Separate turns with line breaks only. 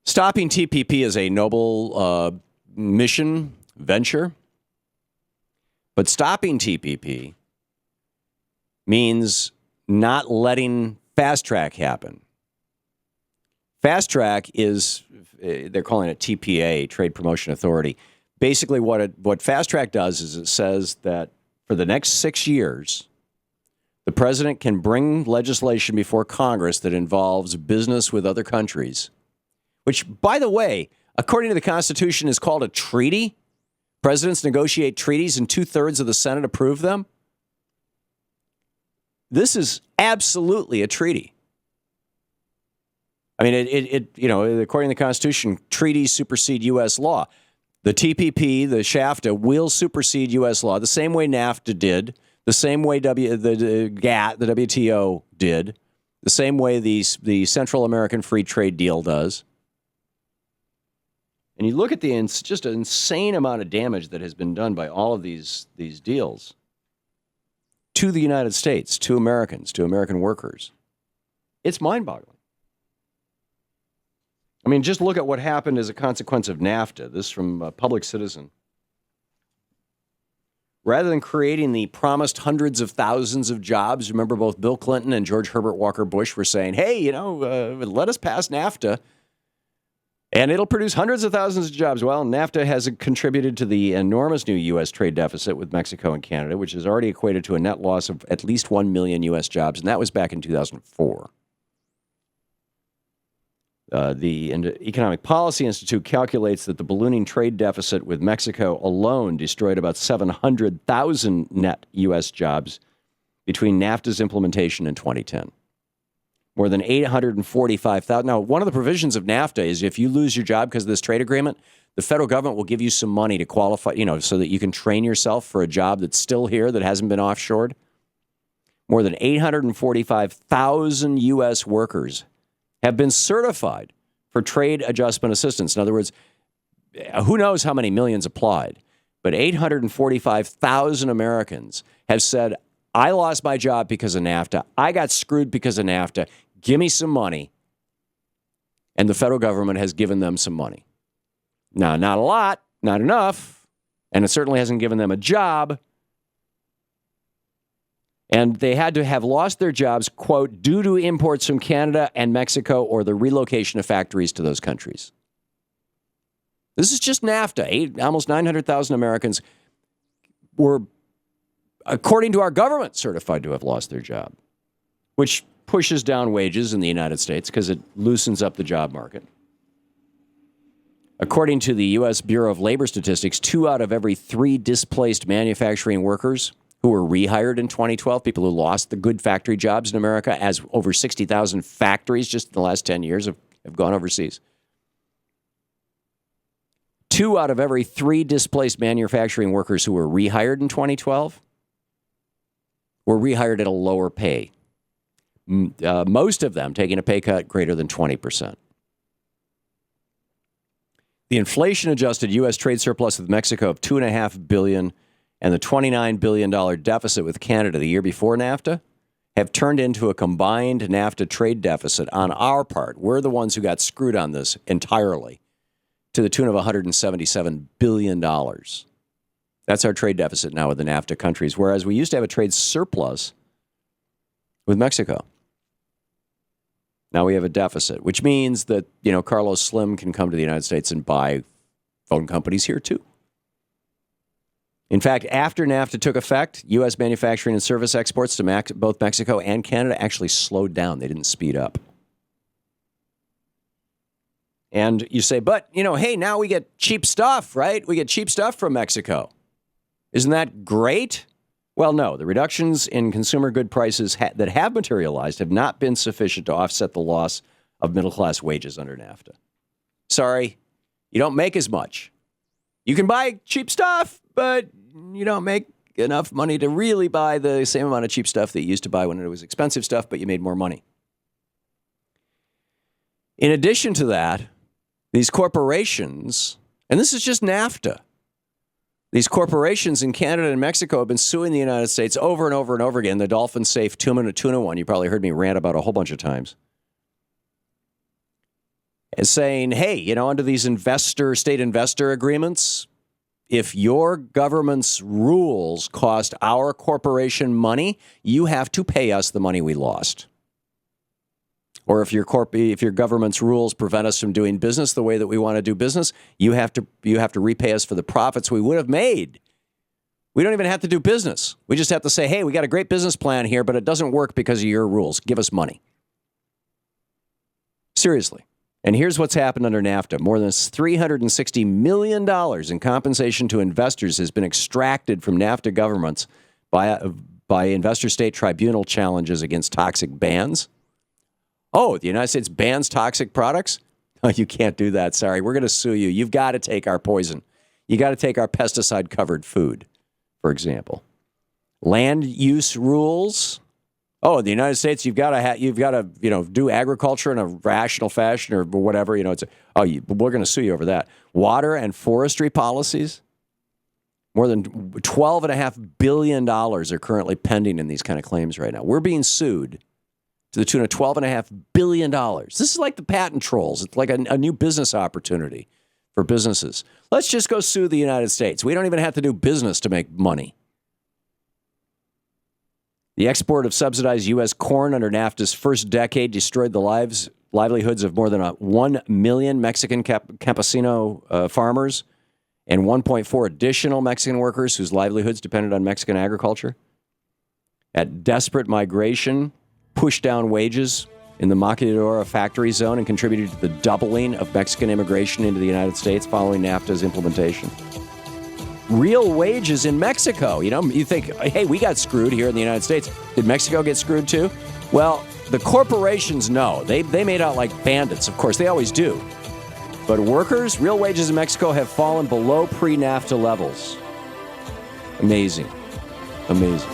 Stopping TPP is a noble mission, venture. But stopping TPP means not letting FastTrack happen. FastTrack is, they're calling it TPA, Trade Promotion Authority. Basically, what FastTrack does is it says that for the next 6 years, the president can bring legislation before Congress that involves business with other countries, which, by the way, according to the Constitution, is called a treaty. Presidents negotiate treaties and 2/3 of the Senate approve them. This is absolutely a treaty. I mean, according to the Constitution, treaties supersede U.S. law. The TPP, the SHAFTA, will supersede U.S. law the same way NAFTA did, the same way the GATT, the WTO did, the same way the Central American Free Trade Deal does. And you look at the just an insane amount of damage that has been done by all of these deals to the United States, to Americans, to American workers. It's mind-boggling. I mean, just look at what happened as a consequence of NAFTA. This from Public Citizen. Rather than creating the promised hundreds of thousands of jobs, remember both Bill Clinton and George Herbert Walker Bush were saying, hey, let us pass NAFTA, and it'll produce hundreds of thousands of jobs. Well, NAFTA has contributed to the enormous new U.S. trade deficit with Mexico and Canada, which has already equated to a net loss of at least 1 million U.S. jobs, and that was back in 2004. The Economic Policy Institute calculates that the ballooning trade deficit with Mexico alone destroyed about 700,000 net U.S. jobs between NAFTA's implementation in 2010. More than 845,000. Now, one of the provisions of NAFTA is if you lose your job because of this trade agreement, the federal government will give you some money to qualify, so that you can train yourself for a job that's still here that hasn't been offshored. More than 845,000 U.S. workers have been certified for trade adjustment assistance. In other words, who knows how many millions applied, but 845,000 Americans have said, I lost my job because of NAFTA. I got screwed because of NAFTA. Give me some money. And the federal government has given them some money. Now, not a lot, not enough, and it certainly hasn't given them a job. And they had to have lost their jobs, quote, due to imports from Canada and Mexico or the relocation of factories to those countries. This is just NAFTA. Almost 900,000 Americans were, according to our government, certified to have lost their job, which pushes down wages in the United States because it loosens up the job market. According to the U.S. Bureau of Labor Statistics, 2 out of every 3 displaced manufacturing workers who were rehired in 2012, people who lost the good factory jobs in America, as over 60,000 factories just in the last 10 years have gone overseas. 2 out of every 3 displaced manufacturing workers who were rehired in 2012 were rehired at a lower pay. Most of them taking a pay cut greater than 20%. The inflation-adjusted U.S. trade surplus with Mexico of $2.5 billion and the $29 billion deficit with Canada the year before NAFTA have turned into a combined NAFTA trade deficit on our part. We're the ones who got screwed on this entirely, to the tune of $177 billion. That's our trade deficit now with the NAFTA countries, whereas we used to have a trade surplus with Mexico. Now we have a deficit, which means that, Carlos Slim can come to the United States and buy phone companies here too. In fact, after NAFTA took effect, U.S. manufacturing and service exports to both Mexico and Canada actually slowed down. They didn't speed up. And you say, but, hey, now we get cheap stuff, right? We get cheap stuff from Mexico. Isn't that great? Well, no. The reductions in consumer good prices that have materialized have not been sufficient to offset the loss of middle-class wages under NAFTA. Sorry, you don't make as much. You can buy cheap stuff, but you don't make enough money to really buy the same amount of cheap stuff that you used to buy when it was expensive stuff, but you made more money. In addition to that, these corporations, and this is just NAFTA, these corporations in Canada and Mexico have been suing the United States over and over and over again. The Dolphin Safe tuna one, you probably heard me rant about a whole bunch of times. saying, hey, under these state investor agreements, if your government's rules cost our corporation money, you have to pay us the money we lost. Or if your government's rules prevent us from doing business the way that we want to do business, you have to repay us for the profits we would have made. We don't even have to do business. We just have to say, hey, we got a great business plan here, but it doesn't work because of your rules. Give us money. Seriously. And here's what's happened under NAFTA. More than $360 million in compensation to investors has been extracted from NAFTA governments by investor-state tribunal challenges against toxic bans. Oh, the United States bans toxic products? Oh, you can't do that. Sorry. We're going to sue you. You've got to take our poison. You got to take our pesticide-covered food, for example. Land use rules. Oh, in the United States, you've got to do agriculture in a rational fashion or whatever. We're going to sue you over that. Water and forestry policies. More than $12.5 billion are currently pending in these kind of claims right now. We're being sued to the tune of $12.5 billion. This is like the patent trolls. It's like a new business opportunity for businesses. Let's just go sue the United States. We don't even have to do business to make money. The export of subsidized U.S. corn under NAFTA's first decade destroyed the livelihoods of more than 1 million Mexican campesino farmers and 1.4 additional Mexican workers whose livelihoods depended on Mexican agriculture. At desperate migration, pushed down wages in the Maquiladora factory zone and contributed to the doubling of Mexican immigration into the United States following NAFTA's implementation. Real wages in Mexico. You think, hey, we got screwed here in the United States. Did Mexico get screwed too? Well, the corporations know. They made out like bandits. Of course, they always do. But workers, real wages in Mexico have fallen below pre-NAFTA levels. Amazing. Amazing.